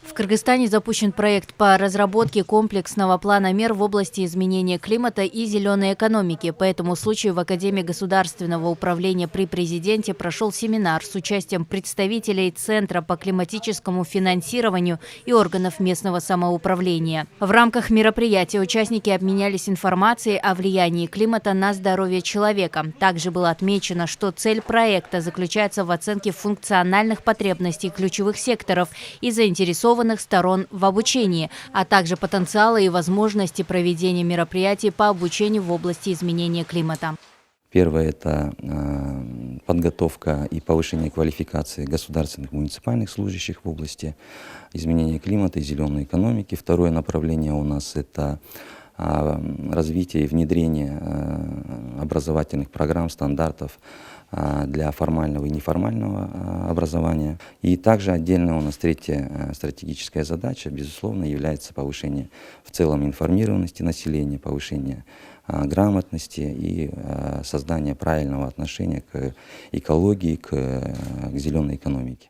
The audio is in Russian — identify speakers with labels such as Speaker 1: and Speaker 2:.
Speaker 1: В Кыргызстане запущен проект по разработке комплексного плана мер в области изменения климата и зеленой экономики. По этому случаю в Академии государственного управления при президенте прошел семинар с участием представителей Центра по климатическому финансированию и органов местного самоуправления. В рамках мероприятия участники обменялись информацией о влиянии климата на здоровье человека. Также было отмечено, что цель проекта заключается в оценке функциональных потребностей ключевых секторов и заинтересованных сторон в обучении, а также потенциала и возможности проведения мероприятий по обучению в области изменения климата.
Speaker 2: Первое – это подготовка и повышение квалификации государственных и муниципальных служащих в области изменения климата и зеленой экономики. Второе направление у нас – это развитие и внедрение образовательных программ, стандартов для формального и неформального образования. И также отдельно у нас третья стратегическая задача, безусловно, является повышение в целом информированности населения, повышение грамотности и создание правильного отношения к экологии, к зеленой экономике.